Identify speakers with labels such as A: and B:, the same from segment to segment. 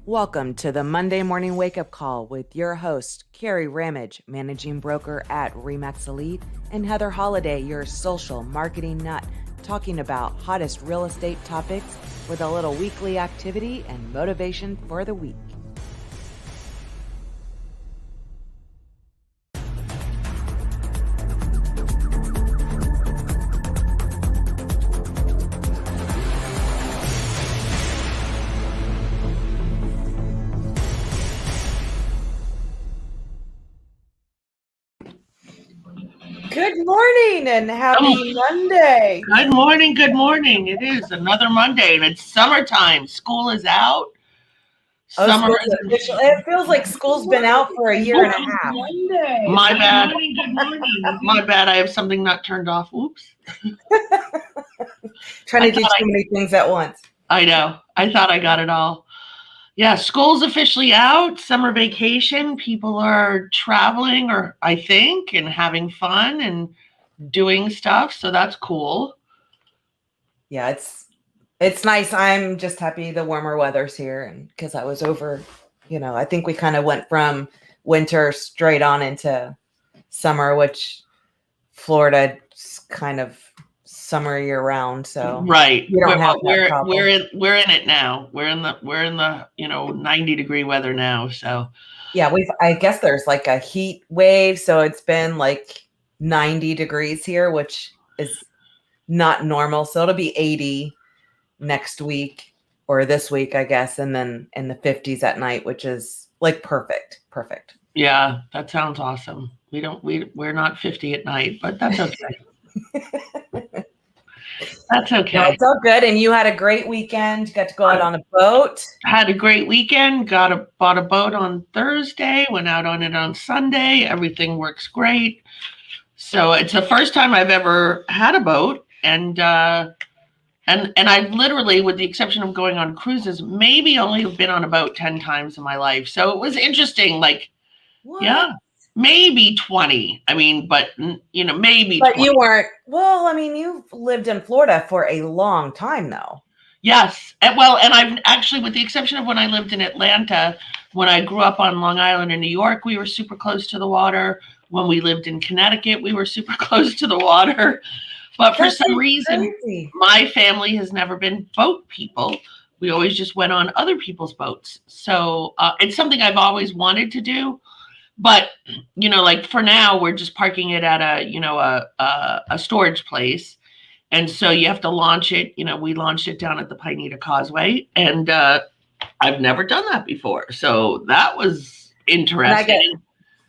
A: Welcome to the Monday Morning Wake Up Call with your host, Kerry, managing broker at Remax Elite, and Heather Holliday, your social marketing nut, talking about hottest real estate topics with a little weekly activity and motivation for the week. Good morning and happy Monday.
B: Good morning. Good morning. It is another Monday and it's summertime. School is out.
A: It feels like school's been out for a year and a half.
B: My bad. Good morning. My bad. I have something not turned off. Oops.
A: Trying to do too many things at once.
B: I know. I thought I got it all. Yeah, school's officially out. Summer vacation. People are traveling, or I think, and having fun and doing stuff. So that's cool.
A: Yeah, it's nice. I'm just happy the warmer weather's here, and because I was over, I think we kind of went from winter straight on into summer, which Florida's kind of summer year round. So
B: right,
A: we're
B: in it now. We're in the 90-degree weather now. So
A: yeah, I guess there's like a heat wave. So it's been like 90 degrees here, which is not normal. So it'll be 80 next week or this week, I guess. And then in the 50s at night, which is like perfect.
B: Yeah, that sounds awesome. We're not 50 at night, but that's okay. That's okay.
A: No, it's all good. And you had a great weekend. You got to go out on a boat.
B: Had a great weekend. Bought a boat on Thursday. Went out on it on Sunday. Everything works great. So it's the first time I've ever had a boat, and I've literally, with the exception of going on cruises, maybe only have been on a boat 10 times in my life. So it was interesting. Like,
A: what?
B: Yeah. Maybe 20. I mean, but maybe.
A: But
B: 20.
A: you weren't. Well, I mean, you've lived in Florida for a long time, though.
B: Yes. And I've actually, with the exception of when I lived in Atlanta, when I grew up on Long Island in New York, we were super close to the water. When we lived in Connecticut, we were super close to the water. But for some reason, my family has never been boat people. We always just went on other people's boats. So it's something I've always wanted to do. But, like for now, we're just parking it at a storage place. And so you have to launch it. We launched it down at the Pineda Causeway. And I've never done that before. So that was interesting.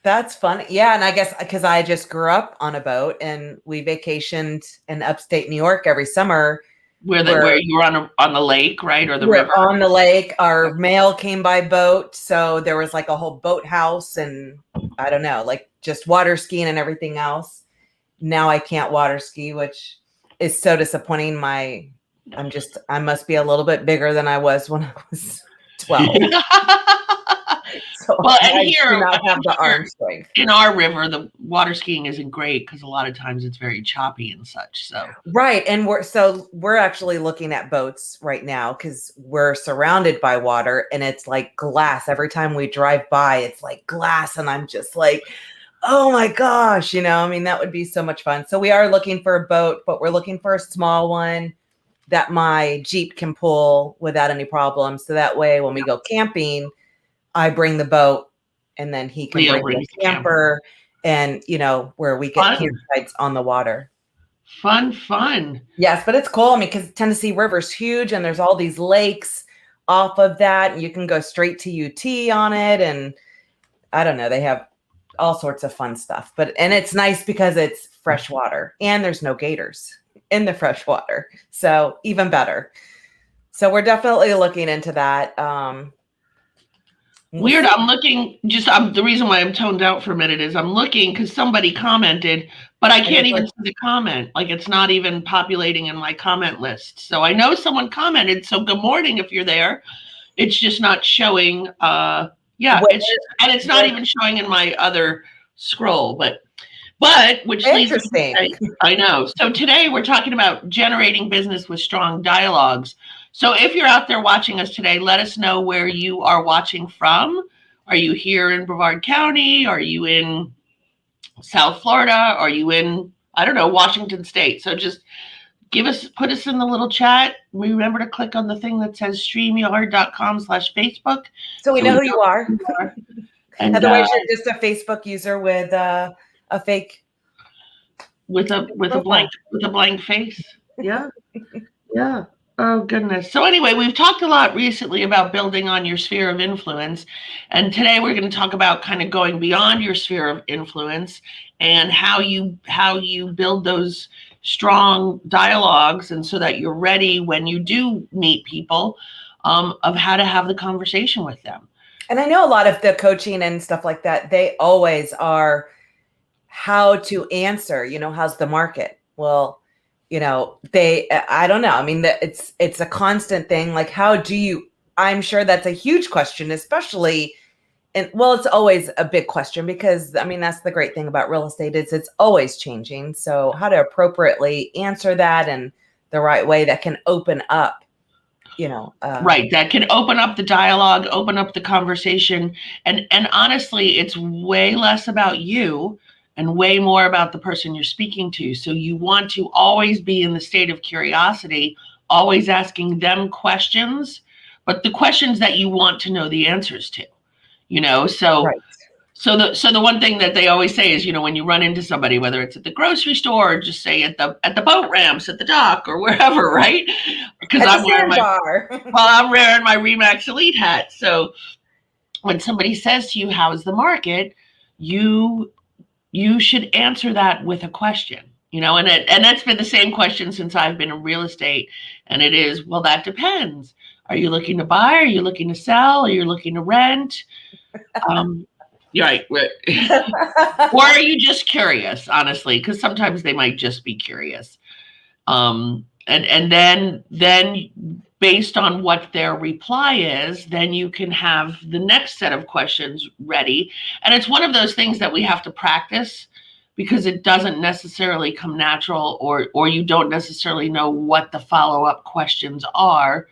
A: That's fun. Yeah. And I guess because I just grew up on a boat and we vacationed in upstate New York every summer.
B: Where you were on the lake, right? Or the river?
A: On the lake. Our mail came by boat. So there was like a whole boathouse and I don't know, like just water skiing and everything else. Now I can't water ski, which is so disappointing. I must be a little bit bigger than I was when I was 12. So
B: and here,
A: do not have the arm strength.
B: In our river, the water skiing isn't great because a lot of times it's very choppy and such. So
A: right, and we're actually looking at boats right now because we're surrounded by water and it's like glass. Every time we drive by, it's like glass, and I'm just like, oh my gosh, that would be so much fun. So we are looking for a boat, but we're looking for a small one that my Jeep can pull without any problems. So that way, when we go camping, I bring the boat and then he can bring the camper and, where we get campsites on the water.
B: Fun.
A: Yes, but it's cool. I mean, because Tennessee River's huge and there's all these lakes off of that. And you can go straight to UT on it. And I don't know, they have all sorts of fun stuff. And it's nice because it's fresh water and there's no gators in the fresh water. So even better. So we're definitely looking into that.
B: Weird. I'm looking. The reason why I'm toned out for a minute is I'm looking because somebody commented, but I can't even see the comment. Like it's not even populating in my comment list. So I know someone commented. So good morning if you're there. It's just not showing. It's not even showing in my other scroll. But which leads
A: interesting.
B: I know. So today we're talking about generating business with strong dialogues. So if you're out there watching us today, let us know where you are watching from. Are you here in Brevard County? Are you in South Florida? Are you in, I don't know, Washington State? So just put us in the little chat. Remember to click on the thing that says streamyard.com/Facebook.
A: So we know who you are.
B: And
A: otherwise you're just a Facebook user with a fake
B: with a blank face. Yeah. Yeah. Oh goodness. So anyway, we've talked a lot recently about building on your sphere of influence, and today we're going to talk about kind of going beyond your sphere of influence and how you build those strong dialogues, and so that you're ready when you do meet people, of how to have the conversation with them.
A: And I know a lot of the coaching and stuff like that, they always are how to answer, how's the market? Well, I don't know. I mean, it's a constant thing. Like, I'm sure that's a huge question, especially, and well, it's always a big question because, I mean, that's the great thing about real estate is it's always changing. So how to appropriately answer that in the right way that can open up,
B: right. That can open up the dialogue, open up the conversation. And honestly, it's way less about you and way more about the person you're speaking to. So you want to always be in the state of curiosity, always asking them questions, but the questions that you want to know the answers to, so.
A: Right.
B: So the one thing that they always say is, when you run into somebody, whether it's at the grocery store or just say at the boat ramps, at the dock, or wherever, right? Because I'm wearing I'm wearing my Remax Elite hat. So when somebody says to you, "How's the market?" you should answer that with a question, and that's been the same question since I've been in real estate. And it is, well, that depends. Are you looking to buy? Are you looking to sell? Are you looking to rent? Right. Or are you just curious, honestly? Because sometimes they might just be curious. And then based on what their reply is, then you can have the next set of questions ready. And it's one of those things that we have to practice because it doesn't necessarily come natural, or you don't necessarily know what the follow-up questions are.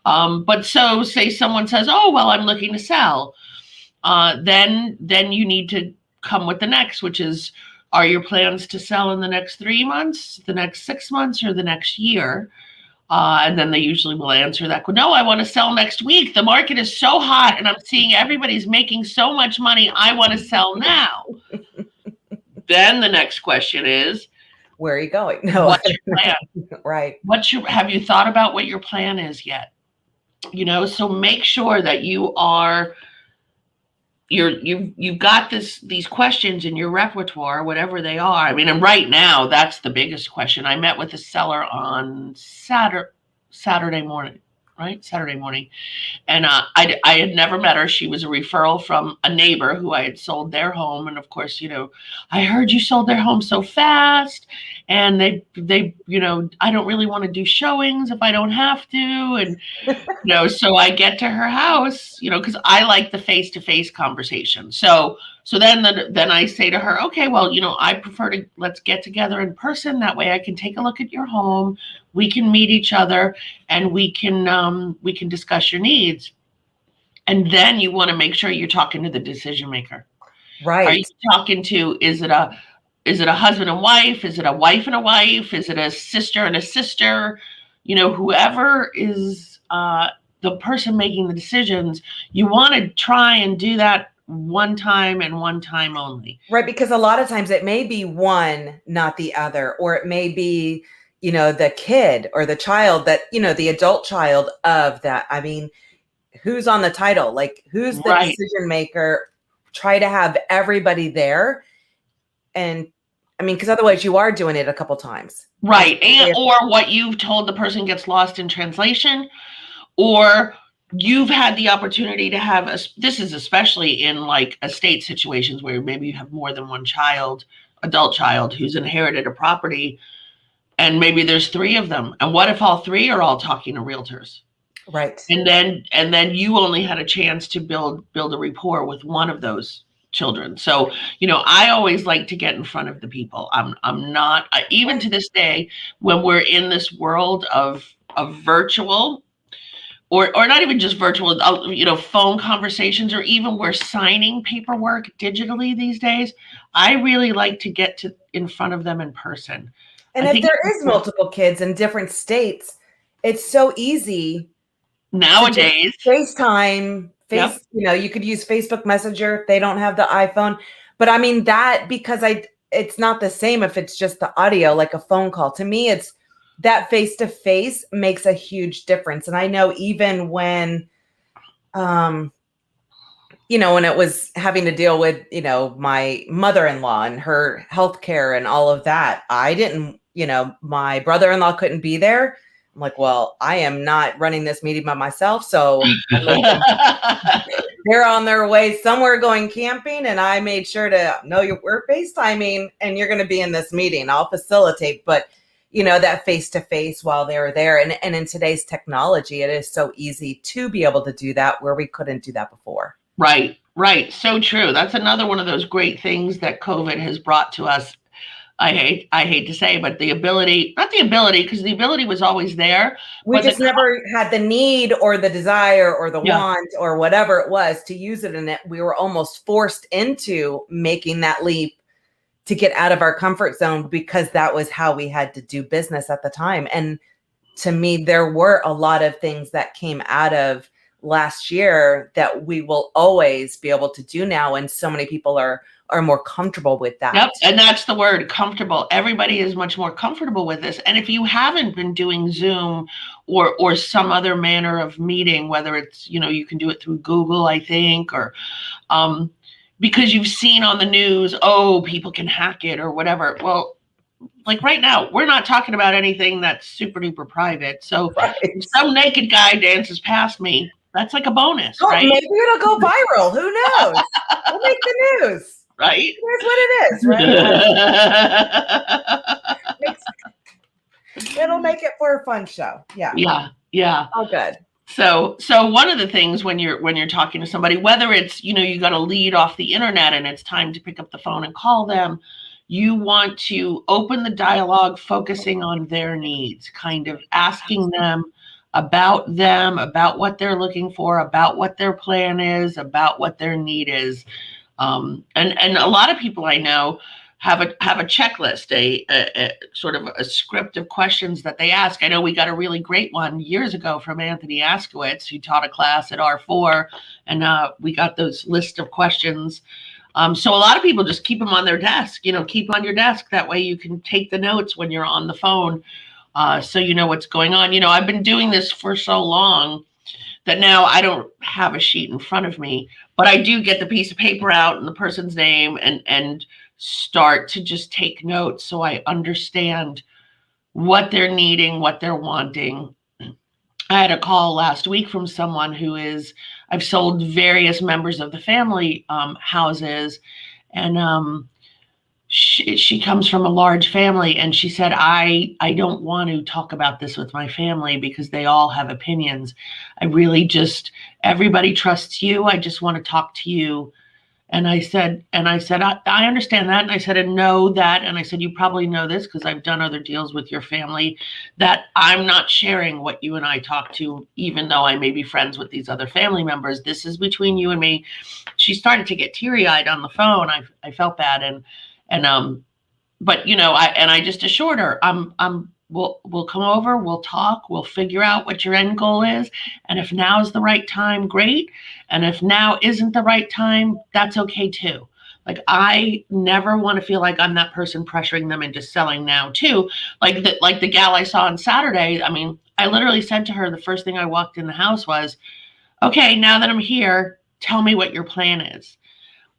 B: But so say someone says, "Oh, well, I'm looking to sell." Then you need to come with the next, which is, are your plans to sell in the next 3 months, the next 6 months, or the next year? And then they usually will answer that. No, I want to sell next week. The market is so hot and I'm seeing everybody's making so much money. I want to sell now. Then the next question is,
A: where are you going? No,
B: what's your plan?
A: Right.
B: Have you thought about what your plan is yet? So make sure that you've got these questions in your repertoire, whatever they are. I mean, and right now, that's the biggest question. I met with a seller on Saturday morning. And I had never met her. She was a referral from a neighbor who I had sold their home. And of course, I heard you sold their home so fast. And they I don't really want to do showings if I don't have to. And, so I get to her house, because I like the face-to-face conversation. So then I say to her, okay, well, I prefer let's get together in person. That way I can take a look at your home. We can meet each other and we can discuss your needs. And then you want to make sure you're talking to the decision maker.
A: Right.
B: Are you talking to, is it a husband and wife? Is it a wife and a wife? Is it a sister and a sister? Whoever is the person making the decisions, you want to try and do that one time and one time only.
A: Right. Because a lot of times it may be one, not the other, or it may be, the kid or the child that, the adult child of that. I mean, who's on the title? Like, who's the decision maker? Try to have everybody there. And I mean, because otherwise you are doing it a couple times.
B: Right. Or what you've told the person gets lost in translation, or you've had the opportunity to have this is especially in like estate situations where maybe you have more than one adult child who's inherited a property, and maybe there's 3 of them. And what if all 3 are all talking to realtors?
A: Right.
B: And then you only had a chance to build a rapport with one of those children. So, I always like to get in front of the people. I'm not, even to this day, when we're in this world of virtual, or not even just virtual, phone conversations, or even we're signing paperwork digitally these days. I really like to get to in front of them in person.
A: And
B: I
A: if
B: think
A: there is multiple kids in different states, it's so easy to just
B: nowadays,
A: FaceTime,
B: yep,
A: you could use Facebook Messenger if they don't have the iPhone. But I mean that because it's not the same if it's just the audio, like a phone call. To me, it's that face to face makes a huge difference. And I know even when when it was having to deal with, my mother-in-law and her healthcare and all of that, I didn't, my brother-in-law couldn't be there. I'm like, well, I am not running this meeting by myself. So I'm making, they're on their way somewhere going camping. And I made sure to know we're FaceTiming and you're going to be in this meeting. I'll facilitate, but that face to face while they're there. And in today's technology, it is so easy to be able to do that where we couldn't do that before.
B: Right. So true. That's another one of those great things that COVID has brought to us. I hate to say, but the ability, not the ability, because the ability was always there.
A: We just never had the need or the desire or the want or whatever it was to use it. And we were almost forced into making that leap to get out of our comfort zone because that was how we had to do business at the time. And to me, there were a lot of things that came out of last year that we will always be able to do now. And so many people are more comfortable with that.
B: Yep. And that's the word, comfortable. Everybody is much more comfortable with this. And if you haven't been doing Zoom or some other manner of meeting, whether it's, you can do it through Google, I think, or because you've seen on the news, people can hack it or whatever. Well, like right now, we're not talking about anything that's super duper private. So if some naked guy dances past me, that's like a bonus, right?
A: Maybe it'll go viral. Who knows? We'll make the news.
B: Right?
A: Here's what it is, right? It'll make it for a fun show. Yeah. Oh, good.
B: So one of the things when you're talking to somebody, whether it's, you got to lead off the internet and it's time to pick up the phone and call them, you want to open the dialogue, focusing on their needs, kind of asking them, about what they're looking for, about what their plan is, about what their need is. And a lot of people I know have a checklist, a sort of a script of questions that they ask. I know we got a really great one years ago from Anthony Askowitz, who taught a class at R4, and we got those list of questions. So a lot of people just keep them on their desk, keep on your desk. That way you can take the notes when you're on the phone. So you know what's going on. I've been doing this for so long that now I don't have a sheet in front of me, but I do get the piece of paper out and the person's name and start to just take notes so I understand what they're needing, what they're wanting. I had a call last week from someone I've sold various members of the family houses, and she comes from a large family, and she said, I don't want to talk about this with my family because they all have opinions. I really everybody trusts you. I just want to talk to you. And I said, I understand that. And I said, and know that. And I said, you probably know this because I've done other deals with your family, that I'm not sharing what you and I talk to, even though I may be friends with these other family members. This is between you and me. She started to get teary-eyed on the phone. I felt bad. But I just assured her, we'll come over, we'll talk, we'll figure out what your end goal is. And if now is the right time, great. And if now isn't the right time, that's okay too. Like, I never want to feel like I'm that person pressuring them into selling now too. Like the gal I saw on Saturday. I mean, I literally said to her, the first thing I walked in the house was, okay, now that I'm here, tell me what your plan is.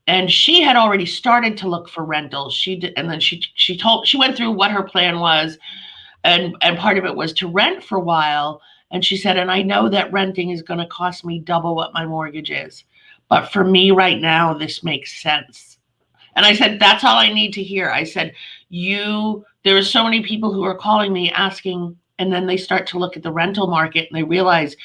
B: And she had already started to look for rentals. She did, and then she went through what her plan was. And part of it was to rent for a while. And she said, and I know that renting is going to cost me double what my mortgage is. But for me right now, this makes sense. And I said, that's all I need to hear. I said, there are so many people who are calling me asking, and then they start to look at the rental market and they realize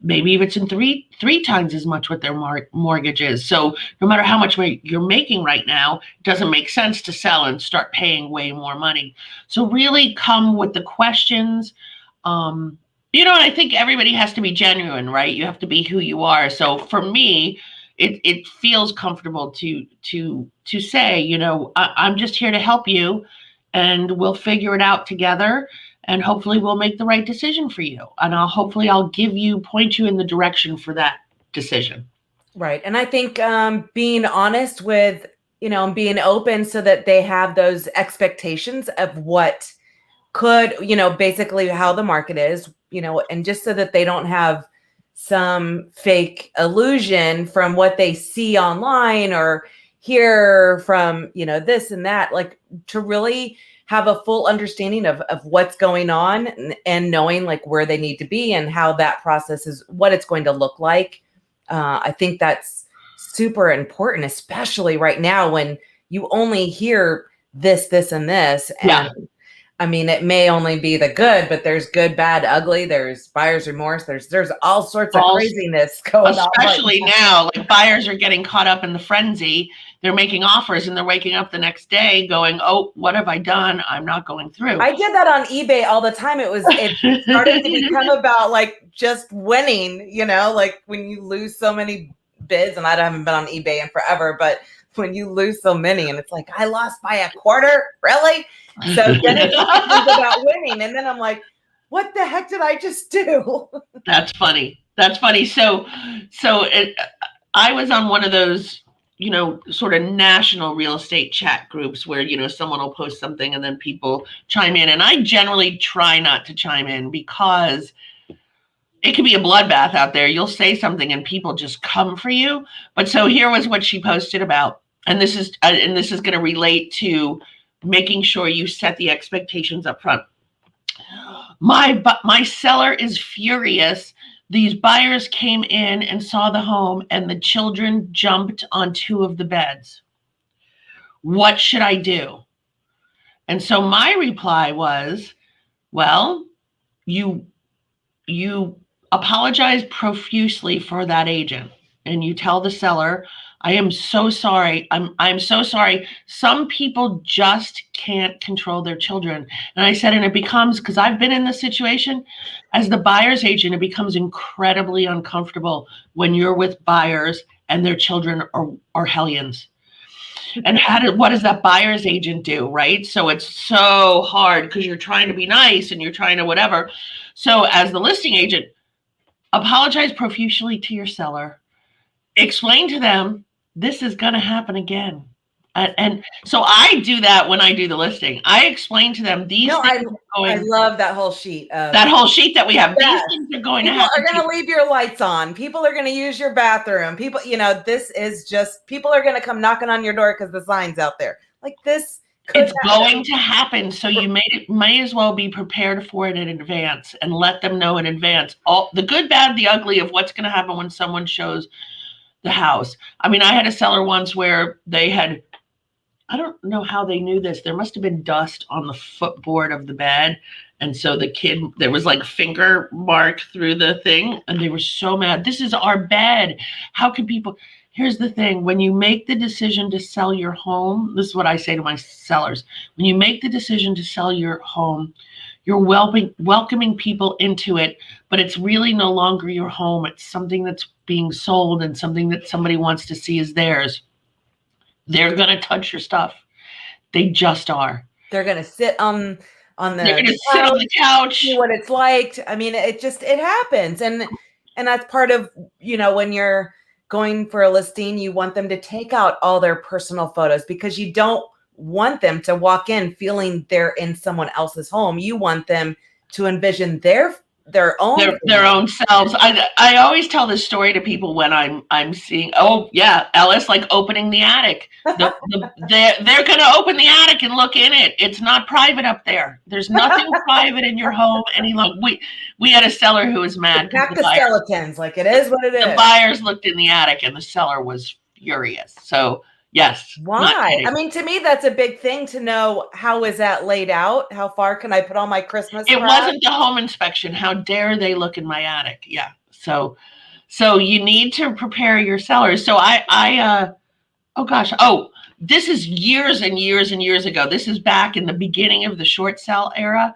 B: maybe if it's in three times as much what their mortgage is. So no matter how much you're making right now, it doesn't make sense to sell and start paying way more money. So really come with the questions. You know, and I think everybody has to be genuine, right? You have to be who you are. So for me, it feels comfortable to say, you know, I'm just here to help you, and we'll figure it out together, and hopefully we'll make the right decision for you. And I'll give you, point you in the direction for that decision.
A: Right. And I think being honest with, being open so that they have those expectations of what could, basically how the market is, and just so that they don't have some fake illusion from what they see online or hear from, this and that, like to really have a full understanding of what's going on, and knowing like where they need to be and how that process is, what it's going to look like. I think that's super important, especially right now when you only hear this, and this. And
B: Yeah.
A: I mean, it may only be the good, but there's good, bad, ugly. There's buyer's remorse. There's all sorts of craziness going on.
B: Especially now, like buyers are getting caught up in the frenzy. They're making offers and they're waking up the next day going, "Oh, what have I done? I'm not going through."
A: I did that on eBay all the time. It started to become about like just winning, like when you lose so many bids, and I haven't been on eBay in forever, but when you lose so many and it's like, I lost by a quarter, really? So then it becomes about winning. And then I'm like, what the heck did I just do?
B: That's funny. That's funny. I was on one of those, sort of national real estate chat groups where, someone will post something and then people chime in. And I generally try not to chime in because it can be a bloodbath out there. You'll say something and people just come for you. But so here was what she posted about. And this is going to relate to making sure you set the expectations up front. My seller is furious. These buyers came in and saw the home and the children jumped on 2 of the beds. What should I do? And so my reply was, well, you apologize profusely for that agent and you tell the seller, I am so sorry. I'm so sorry. Some people just can't control their children. And I said, and it becomes, because I've been in this situation as the buyer's agent, it becomes incredibly uncomfortable when you're with buyers and their children are hellions. And what does that buyer's agent do, right? So it's so hard because you're trying to be nice and you're trying to whatever. So as the listing agent, apologize profusely to your seller. Explain to them this is going to happen again. And so I do that when I do the listing. I explain to them these things
A: I love that whole sheet.
B: That whole sheet that we have. Yes. These things are going to happen.
A: People are going to leave your lights on. People are going to use your bathroom. People, this is just, people are going to come knocking on your door because the sign's out there. Like this.
B: It's going to happen. So you may as well be prepared for it in advance and let them know in advance. All the good, bad, the ugly of what's going to happen when someone shows the house. I mean, I had a seller once where they had, I don't know how they knew this. There must have been dust on the footboard of the bed. And so there was like finger mark through the thing. And they were so mad. This is our bed. How can people? Here's the thing. When you make the decision to sell your home, this is what I say to my sellers. When you make the decision to sell your home, you're welcoming people into it, but it's really no longer your home. It's something that's being sold and something that somebody wants to see is theirs. They're going to touch your stuff. They just are.
A: They're going to sit on
B: They're going to sit on the couch.
A: See what it's like. I mean, it happens. And that's part of, when you're going for a listing, you want them to take out all their personal photos because you don't want them to walk in feeling they're in someone else's home. You want them to envision their own
B: selves. I always tell this story to people when I'm seeing, oh yeah, Ellis, like opening the attic. They're going to open the attic and look in it. It's not private up there. There's nothing private in your home any longer. We had a seller who was mad.
A: Pack the skeletons, like it is what it is.
B: The buyers looked in the attic and the seller was furious. So yes.
A: Why? I mean, to me, that's a big thing to know. How is that laid out? How far can I put all my Christmas
B: crap? It wasn't the home inspection. How dare they look in my attic? Yeah. So you need to prepare your sellers. So this is years and years and years ago. This is back in the beginning of the short sale era.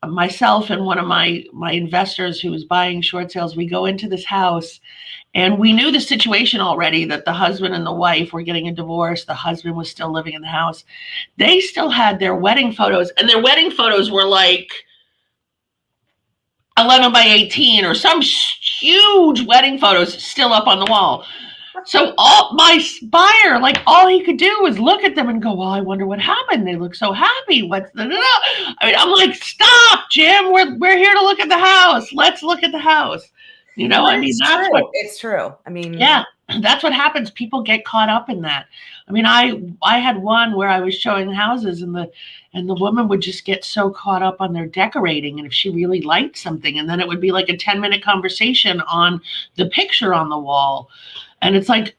B: myself and one of my investors who was buying short sales, we go into this house, and we knew the situation already, that the husband and the wife were getting a divorce. The husband was still living in the house. They still had their wedding photos, and their wedding photos were like 11 by 18 or some huge wedding photos still up on the wall. So all my buyer, like, all he could do was look at them and go, well, I wonder what happened. They look so happy. What's the, I mean, I'm like, stop, Jim. We're here to look at the house. Let's look at the house. You know, I mean, that's
A: true.
B: what
A: It's true. I mean,
B: yeah, that's what happens. People get caught up in that. I mean, I had one where I was showing houses, and the woman would just get so caught up on their decorating, and if she really liked something, and then it would be like a 10-minute conversation on the picture on the wall. And it's like,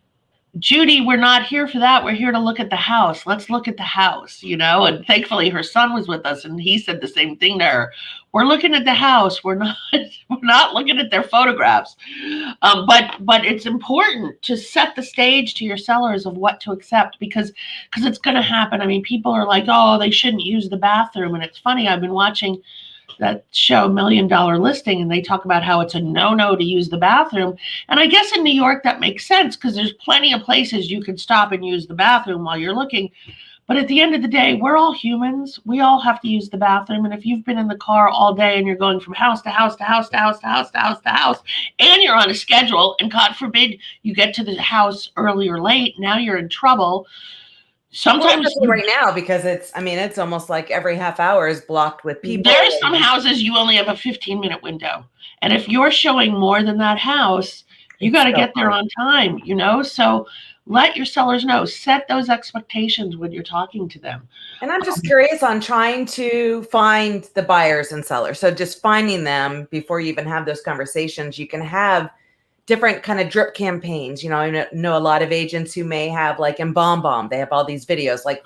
B: Judy, we're not here for that. We're here to look at the house. Let's look at the house, you know? And thankfully her son was with us, and he said the same thing to her. We're looking at the house. We're not looking at their photographs. But it's important to set the stage to your sellers of what to accept, because it's going to happen. I mean, people are like, oh, they shouldn't use the bathroom. And it's funny, I've been watching that show $1 Million Listing, and they talk about how it's a no-no to use the bathroom. And I guess in New York that makes sense, because there's plenty of places you can stop and use the bathroom while you're looking. But at the end of the day, we're all humans. We all have to use the bathroom. And if you've been in the car all day and you're going from house to house to house to house to house to house to house, and you're on a schedule, and God forbid you get to the house early or late, now you're in trouble. Sometimes
A: right now, because it's almost like every half hour is blocked with people.
B: There are some houses you only have a 15-minute window. And if you're showing more than that house, you got to get there on time, you know? So let your sellers know, set those expectations when you're talking to them.
A: And I'm just curious on trying to find the buyers and sellers. So just finding them before you even have those conversations. You can have different kind of drip campaigns. You know, I know a lot of agents who may have, like in BombBomb, they have all these videos, like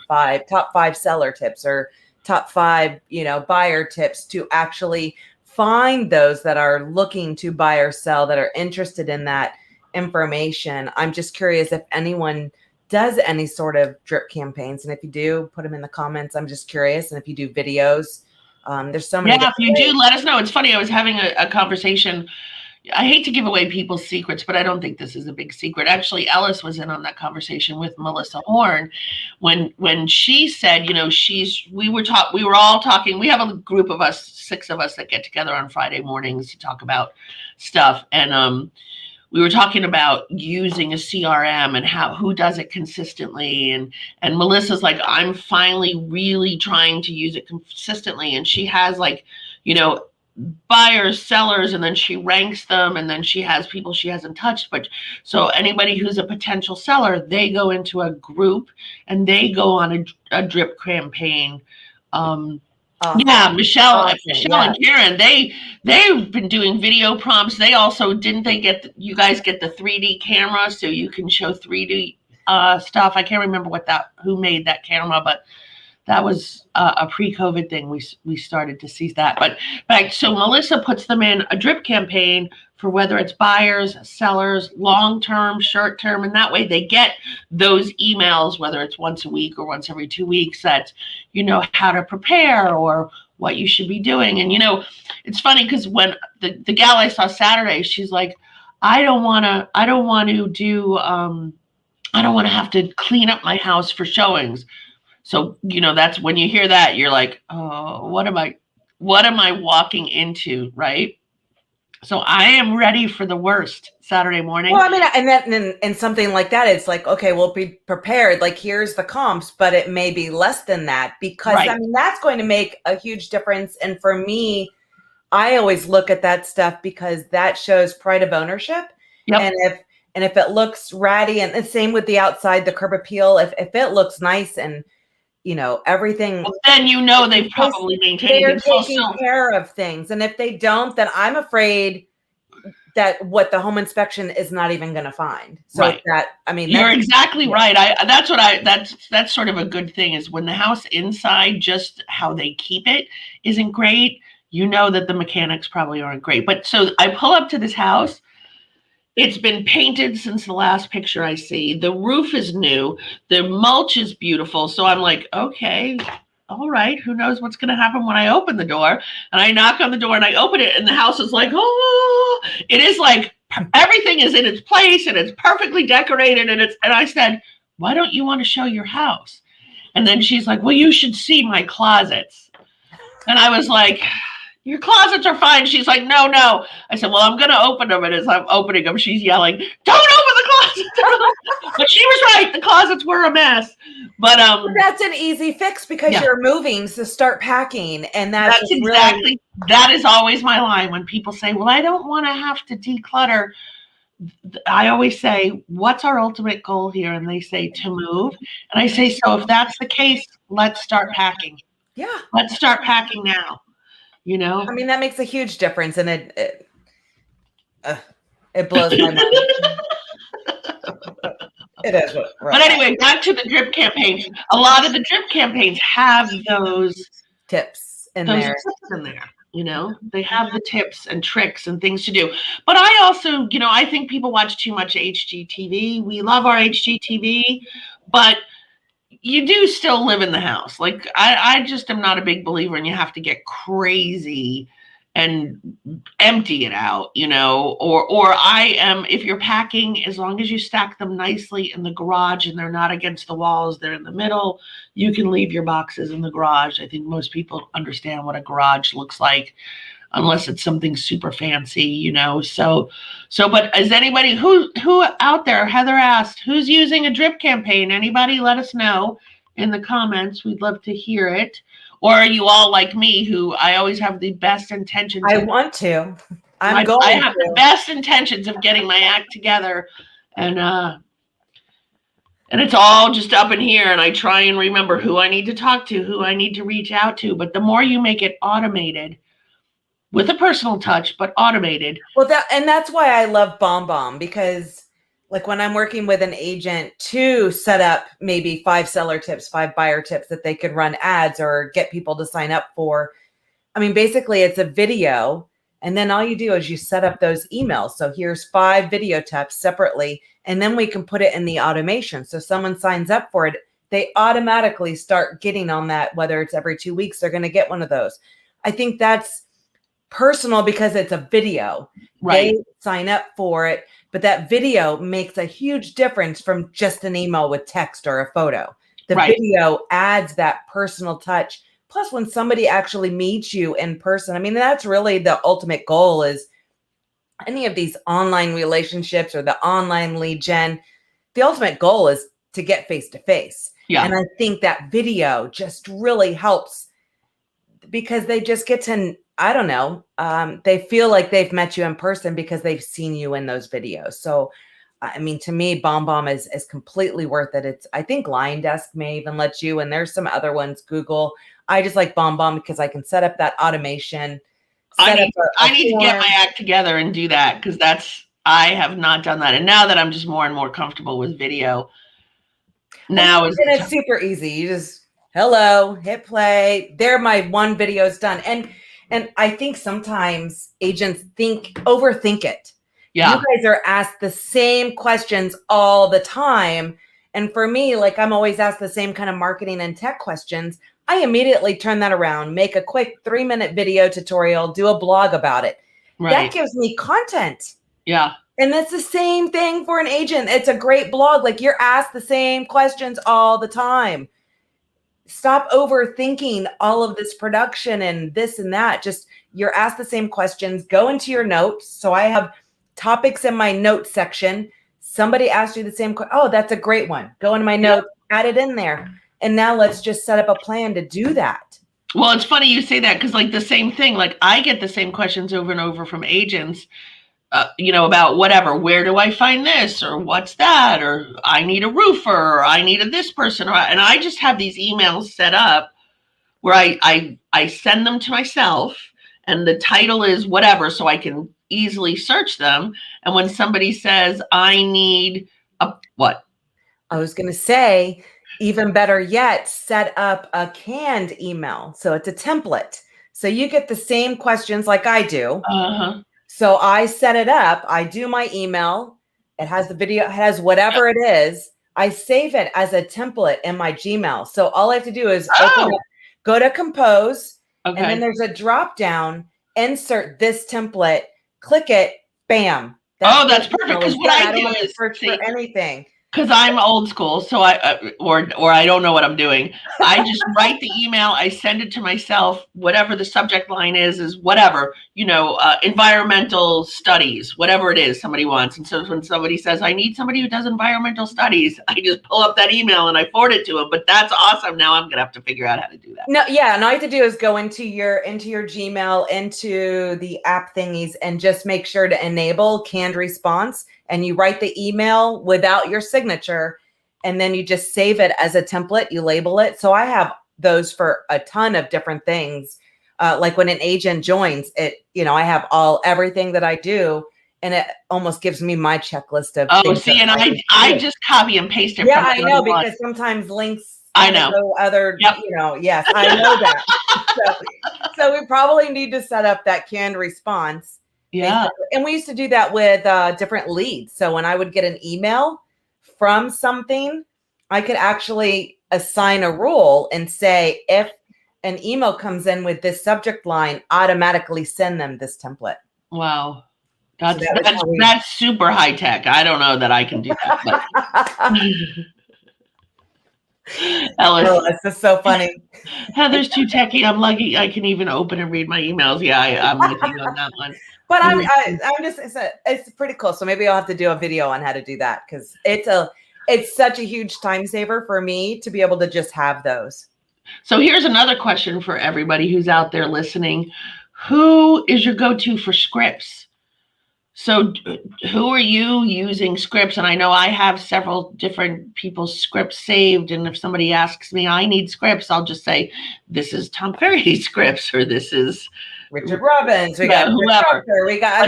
A: top five seller tips or top 5, you know, buyer tips, to actually find those that are looking to buy or sell, that are interested in that information. I'm just curious if anyone does any sort of drip campaigns. And if you do, put them in the comments. I'm just curious. And if you do videos, there's so many.
B: Yeah, if you do, let us know. It's funny, I was having a conversation. I hate to give away people's secrets, but I don't think this is a big secret. Actually, Ellis was in on that conversation with Melissa Horn when she said, you know, we were all talking. We have a group of us, 6 of us, that get together on Friday mornings to talk about stuff. And we were talking about using a CRM and who does it consistently. And Melissa's like, I'm finally really trying to use it consistently. And she has, like, you know, buyers, sellers, and then she ranks them, and then she has people she hasn't touched. But so anybody who's a potential seller, they go into a group and they go on a drip campaign. Yeah, Michelle and Karen, they've been doing video prompts. They also, you guys get the 3D camera, so you can show 3D stuff. I can't remember who made that camera, but that was a pre-COVID thing. We started to see that. But so Melissa puts them in a drip campaign for whether it's buyers, sellers, long-term, short-term, and that way they get those emails, whether it's once a week or once every 2 weeks, that, you know, how to prepare or what you should be doing. And, you know, it's funny because when the gal I saw Saturday, she's like, I don't want to have to clean up my house for showings. So, you know, that's when you hear that, you're like, oh, what am I walking into, right? So I am ready for the worst Saturday morning.
A: Well, I mean, and something like that, it's like, okay, we'll be prepared. Like, here's the comps, but it may be less than that, because right. I mean, that's going to make a huge difference. And for me, I always look at that stuff because that shows pride of ownership. Yep. And if it looks ratty, and the same with the outside, the curb appeal, if it looks nice and, you know, everything. Well,
B: then, you know, they probably maintain.
A: They're taking care of things. And if they don't, then I'm afraid that what the home inspection is not even going to find. So right.
B: You're exactly right. That's sort of a good thing, is when the house inside, just how they keep it isn't great, you know that the mechanics probably aren't great. But so I pull up to this house. It's been painted since the last picture I see. The roof is new. The mulch is beautiful. So I'm like, okay, all right, who knows what's going to happen when I open the door? And I knock on the door and I open it, and the house is like, oh, it is like everything is in its place and it's perfectly decorated. And I said, why don't you want to show your house? And then she's like, well, you should see my closets. And I was like, your closets are fine. She's like, no, no. I said, well, I'm going to open them. And as I'm opening them, she's yelling, don't open the closet. But she was right. The closets were a mess. But
A: that's an easy fix because you're moving, so start packing. And that's
B: exactly,
A: really...
B: that is always my line when people say, well, I don't want to have to declutter. I always say, what's our ultimate goal here? And they say to move. And I say, so if that's the case, let's start packing.
A: Yeah.
B: Let's start packing now. You know,
A: I mean, that makes a huge difference, and it blows my mind. It is. Right.
B: But anyway, back to the drip campaigns. A lot of the drip campaigns have those
A: tips in there.
B: You know, they have the tips and tricks and things to do. But I also, you know, I think people watch too much HGTV. We love our HGTV, but you do still live in the house. Like I just am not a big believer in you have to get crazy and empty it out, you know, or I am, if you're packing, as long as you stack them nicely in the garage and they're not against the walls, they're in the middle, you can leave your boxes in the garage. I think most people understand what a garage looks like, unless it's something super fancy, you know. So, but is anybody who out there, Heather asked, who's using a drip campaign? Anybody, let us know in the comments. We'd love to hear it. Or are you all like me, who I always have the best intentions?
A: I want to. I have
B: the best intentions of getting my act together, and it's all just up in here, and I try and remember who I need to talk to, who I need to reach out to. But the more you make it automated, with a personal touch, but automated.
A: Well, that's why I love BombBomb, because like when I'm working with an agent to set up maybe 5 seller tips, 5 buyer tips that they could run ads or get people to sign up for. I mean, basically it's a video, and then all you do is you set up those emails. So here's 5 video tips separately, and then we can put it in the automation. So someone signs up for it, they automatically start getting on that, whether it's every 2 weeks, they're going to get one of those. I think that's personal because it's a video.
B: Right.
A: They sign up for it, but that video makes a huge difference from just an email with text or a photo. The video adds that personal touch. Plus, when somebody actually meets you in person, I mean, that's really the ultimate goal. Is any of these online relationships or the online lead gen, the ultimate goal is to get face to face.
B: Yeah.
A: And I think that video just really helps, because they just get to, I don't know, they feel like they've met you in person because they've seen you in those videos. So, I mean, to me, BombBomb is completely worth it. It's, I think Line Desk may even let you, and there's some other ones, Google. I just like BombBomb because I can set up that automation.
B: I need to get my act together and do that, because I have not done that. And now that I'm just more and more comfortable with video, it's
A: super easy. You just, hello, hit play. There, my one video is done. And I think sometimes agents overthink it.
B: Yeah.
A: You guys are asked the same questions all the time. And for me, like, I'm always asked the same kind of marketing and tech questions. I immediately turn that around, make a quick 3-minute video tutorial, do a blog about it. Right. That gives me content.
B: Yeah.
A: And that's the same thing for an agent. It's a great blog. Like, you're asked the same questions all the time. Stop overthinking all of this production and this and that. Just, you're asked the same questions. Go into your notes. So I have topics in my notes section. Somebody asked you the same question. Oh, that's a great one. Go into my notes, add it in there. And now let's just set up a plan to do that.
B: Well, it's funny you say that, because like the same thing, like I get the same questions over and over from agents, about whatever, where do I find this, or what's that, or I need a roofer, or I need this person, and I just have these emails set up where I send them to myself, and the title is whatever, so I can easily search them. And when somebody says, I need a what?
A: I was going to say, even better yet, set up a canned email. So it's a template. So you get the same questions like I do.
B: Uh-huh.
A: So I set it up. I do my email. It has the video, it has whatever it is. I save it as a template in my Gmail. So all I have to do is open up, go to compose, and then
B: Okay.
A: there's a drop down, insert this template, click it, bam.
B: Oh,
A: Your
B: that's perfect.
A: email
B: Because
A: is
B: what
A: done.
B: I
A: I don't
B: do
A: have to
B: is,
A: search for
B: see,
A: anything.
B: because I'm old school, so or I don't know what I'm doing. I just write the email, I send it to myself, whatever the subject line is whatever, environmental studies, whatever it is somebody wants. And so when somebody says, I need somebody who does environmental studies, I just pull up that email and I forward it to them. But that's awesome. Now I'm gonna have to figure out how to do that.
A: No, yeah, and all you have to do is go into your Gmail, into the app thingies, and just make sure to enable canned response, and you write the email without your signature, and then you just save it as a template, you label it. So I have those for a ton of different things. Like when an agent joins it, I have everything that I do, and it almost gives me my checklist of things.
B: See, and I just copy and paste it
A: Yeah,
B: from
A: I know,
B: another one.
A: because sometimes links
B: I know.
A: go other,
B: Yep.
A: yes, I know that. So we probably need to set up that canned response.
B: Yeah.
A: Basically. And we used to do that with different leads. So when I would get an email from something, I could actually assign a rule and say, if an email comes in with this subject line, automatically send them this template.
B: Wow.
A: So
B: That's super high tech. I don't know that I can do that, but
A: Ellis, this is so funny.
B: Heather's too techie. I'm lucky I can even open and read my emails. Yeah, I'm with you on that one.
A: But I'm just, it's pretty cool. So maybe I'll have to do a video on how to do that, because it's such a huge time saver for me to be able to just have those.
B: So here's another question for everybody who's out there listening. Who is your go-to for scripts? So who are you using scripts? And I know I have several different people's scripts saved. And if somebody asks me, I need scripts, I'll just say, this is Tom Ferry's scripts, or this is
A: Richard Robbins. We got
B: whoever.
A: We got,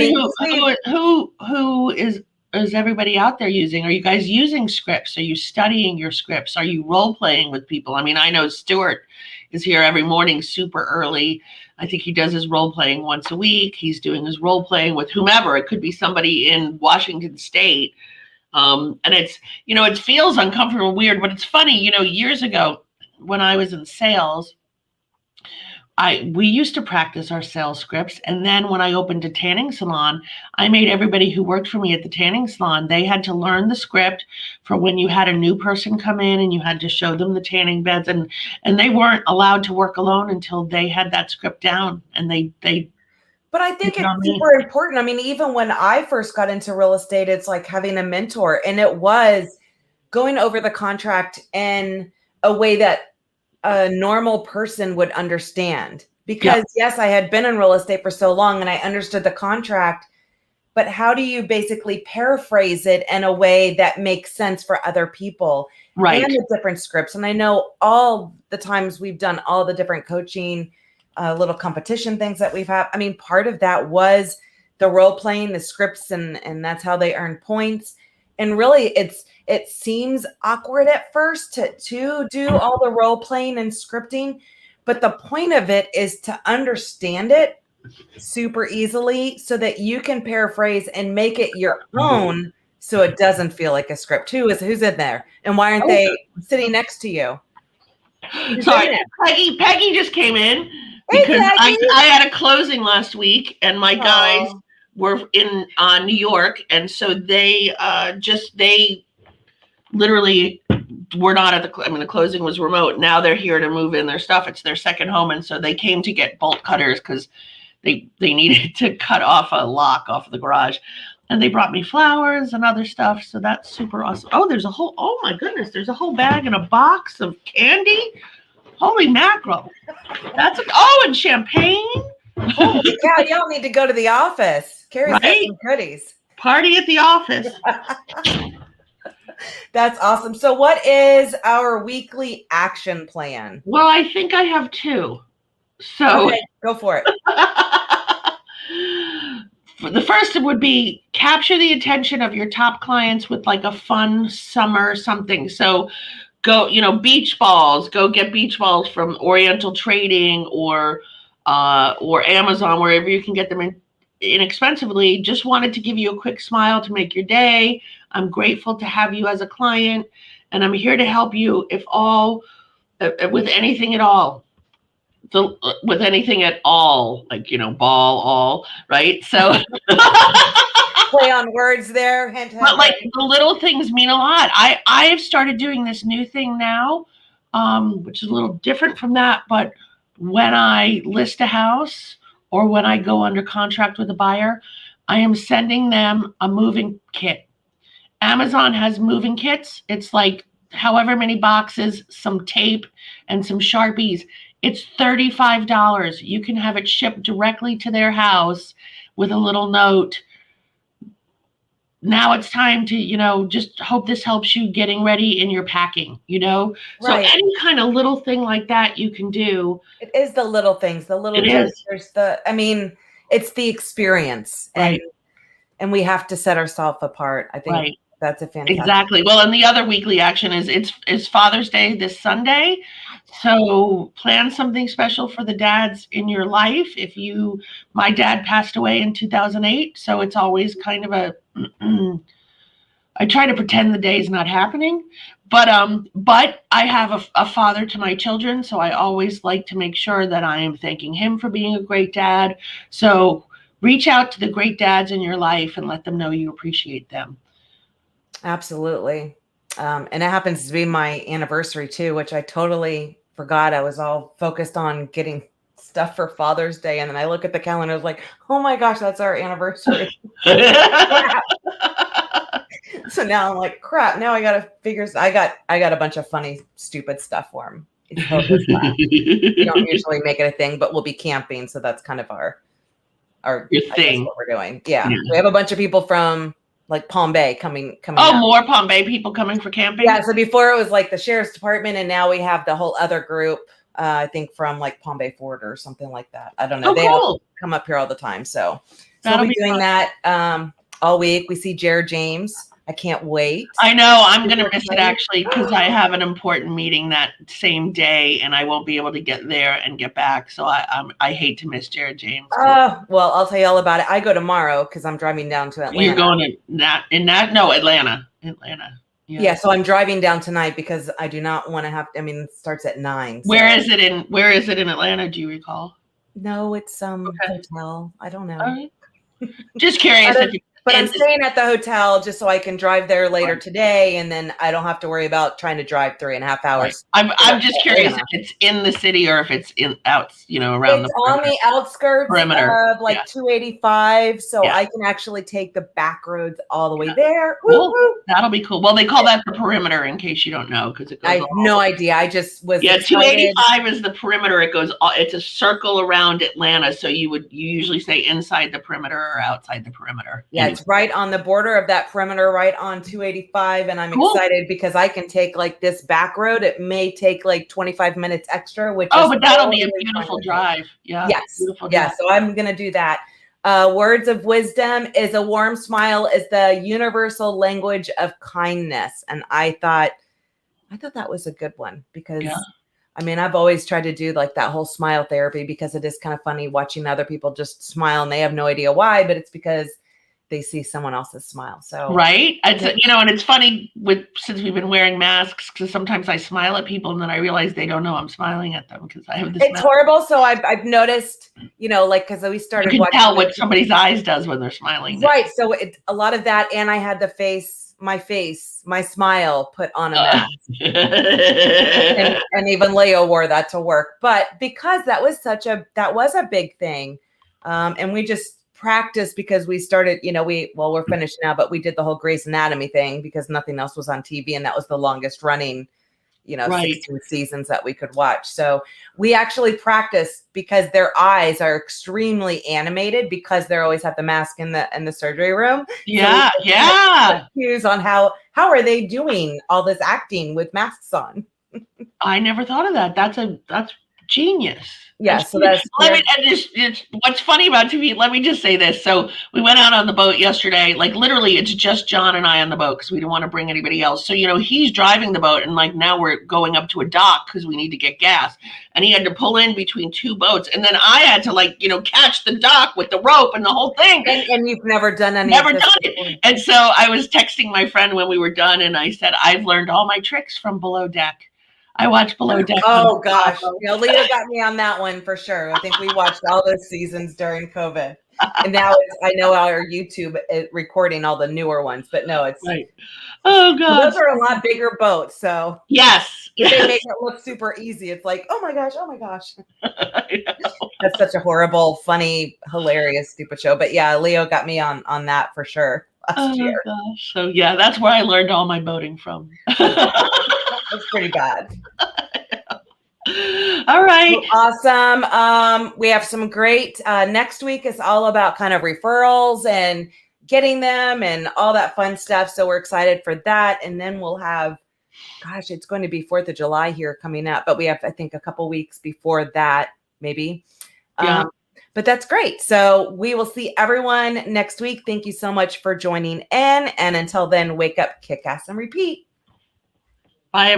B: who is everybody out there using? Are you guys using scripts? Are you studying your scripts? Are you role playing with people? I mean, I know Stuart is here every morning super early. I think he does his role playing once a week. He's doing his role playing with whomever. It could be somebody in Washington State. And it's, it feels uncomfortable, weird, but it's funny, years ago when I was in sales, we used to practice our sales scripts. And then when I opened a tanning salon, I made everybody who worked for me at the tanning salon, they had to learn the script for when you had a new person come in and you had to show them the tanning beds, and they weren't allowed to work alone until they had that script down. And they
A: but I think it's super important. I mean, even when I first got into real estate, it's like having a mentor, and it was going over the contract in a way that a normal person would understand, because yes, I had been in real estate for so long and I understood the contract, but how do you basically paraphrase it in a way that makes sense for other people?
B: Right.
A: And the different scripts. And I know all the times we've done all the different coaching, little competition things that we've had. I mean, part of that was the role playing, the scripts, and that's how they earn points. And really, it seems awkward at first to do all the role playing and scripting, but the point of it is to understand it super easily so that you can paraphrase and make it your own, so it doesn't feel like a script. Who's in there, and why aren't they sitting next to you?
B: Sorry, Peggy just came in because I had a closing last week, and my guys were in New York, and so they literally were not at the closing was remote. Now they're here to move in their stuff. It's their second home, and so they came to get bolt cutters because they needed to cut off a lock off the garage. And they brought me flowers and other stuff. So that's super awesome. Oh, oh my goodness, there's a whole bag and a box of candy. Holy mackerel. And champagne.
A: Oh, yeah, y'all need to go to the office. Kerry's got some goodies.
B: Party at the office.
A: That's awesome. So what is our weekly action plan?
B: Well, I think I have two. So
A: okay, go for it.
B: The first would be capture the attention of your top clients with like a fun summer something. So go, beach balls, go get beach balls from Oriental Trading or Amazon, wherever you can get them inexpensively. Just wanted to give you a quick smile to make your day. I'm grateful to have you as a client, and I'm here to help you with anything at all. with anything at all, like, ball, all, right? So,
A: Play on words there. Hint, hint,
B: but like
A: hint.
B: the little things mean a lot. I've started doing this new thing now, which is a little different from that. But when I list a house or when I go under contract with a buyer, I am sending them a moving kit. Amazon has moving kits. It's like however many boxes, some tape, and some Sharpies. It's $35. You can have it shipped directly to their house with a little note. Now it's time to, just hope this helps you getting ready in your packing. So
A: Right.
B: any kind of little thing like that you can do.
A: It is the little things, the little
B: It is.
A: gestures, it's the experience.
B: Right.
A: And we have to set ourselves apart. I think
B: Right.
A: that's a fantastic.
B: Exactly. Well, and the other weekly action is it's Father's Day this Sunday. So plan something special for the dads in your life. My dad passed away in 2008, so it's always kind of I try to pretend the day is not happening, but I have a father to my children, so I always like to make sure that I am thanking him for being a great dad. So reach out to the great dads in your life and let them know you appreciate them.
A: Absolutely. And it happens to be my anniversary too, which I totally forgot. I was all focused on getting stuff for Father's Day. And then I look at the calendar, I was like, oh my gosh, that's our anniversary. So now I'm like, crap. Now I got to figure. I got a bunch of funny, stupid stuff for him. We don't usually make it a thing, but we'll be camping. So that's kind of our
B: thing.
A: what we're doing. Yeah. We have a bunch of people from like Palm Bay coming.
B: Oh,
A: out.
B: More Palm Bay people coming for camping?
A: Yeah. So before it was like the sheriff's department, and now we have the whole other group, I think from like Palm Bay Fort or something like that. I don't know. They all come up here all the time. So we'll be doing that all week. We see Jared James. I can't wait.
B: I know. I'm going to miss it actually because I have an important meeting that same day and I won't be able to get there and get back. So I hate to miss Jared James.
A: Well, I'll tell you all about it. I go tomorrow because I'm driving down to Atlanta.
B: You're going to Atlanta.
A: Yeah. So I'm driving down tonight because I do not want to have. It starts at 9. So.
B: Where is it in Atlanta? Do you recall?
A: No, it's some hotel. I don't know.
B: All right. Just curious.
A: But I'm staying at the hotel just so I can drive there later today, and then I don't have to worry about trying to drive 3.5 hours.
B: Right. I'm just curious if it's in the city or if it's around
A: it's on the outskirts
B: perimeter.
A: of 285, so I can actually take the back roads all the way there.
B: Cool. That'll be cool. Well, they call that the perimeter in case you don't know because it goes.
A: I have no idea. I just was.
B: Yeah, 285 is the perimeter. It goes. It's a circle around Atlanta. So you usually say inside the perimeter or outside the perimeter.
A: Yeah, it's right on the border of that perimeter, right on 285, and I'm excited because I can take like this back road. It may take like 25 minutes extra, which
B: but that'll be a beautiful drive. Yeah.
A: Yes.
B: Beautiful
A: drive. So I'm gonna do that. Words of wisdom is a warm smile is the universal language of kindness, and I thought that was a good one because. Yeah. I've always tried to do like that whole smile therapy because it is kind of funny watching other people just smile and they have no idea why, but it's because they see someone else's smile. So
B: right. And it's funny since we've been wearing masks because sometimes I smile at people and then I realize they don't know I'm smiling at them because I have this.
A: It's horrible. So I've noticed, because we started.
B: You can tell what somebody's eyes does when they're smiling.
A: Right. So a lot of that, and I had my smile put on a mask. and even Leo wore that to work. But because that was a big thing. And we just practiced because we started, we're finished now, but we did the whole Grey's Anatomy thing because nothing else was on TV. And that was the longest running, 16 seasons that we could watch. So we actually practiced because their eyes are extremely animated because they always have the mask in the surgery room.
B: Yeah.
A: So cues on how are they doing all this acting with masks on?
B: I never thought of that. That's genius.
A: Yeah. So
B: what's funny about TV, let me just say this. So we went out on the boat yesterday, like literally it's just John and I on the boat because we didn't want to bring anybody else. So, he's driving the boat and like now we're going up to a dock because we need to get gas and he had to pull in between two boats. And then I had to catch the dock with the rope and the whole thing.
A: And you've never done any
B: Never done it. And so I was texting my friend when we were done and I said, I've learned all my tricks from below deck. I watch Below Deck.
A: Oh gosh, Lita got me on that one for sure. I think we watched all those seasons during COVID, and now I know our YouTube is recording all the newer ones, but no, it's
B: right. Oh god,
A: those are a lot bigger boats. So
B: yes,
A: they make it look super easy. It's like, oh my gosh. That's such a horrible, funny, hilarious, stupid show. But yeah, Leo got me on that for sure last year.
B: Gosh. So yeah, that's where I learned all my boating from.
A: That's pretty bad.
B: All right.
A: Well, awesome. We have some great next week is all about kind of referrals and getting them and all that fun stuff. So we're excited for that. And then we'll have, gosh, it's going to be 4th of July here coming up, but we have, I think, a couple weeks before that, maybe.
B: Yeah.
A: But that's great. So we will see everyone next week. Thank you so much for joining in. And until then, wake up, kick ass, and repeat.
B: Bye, everyone.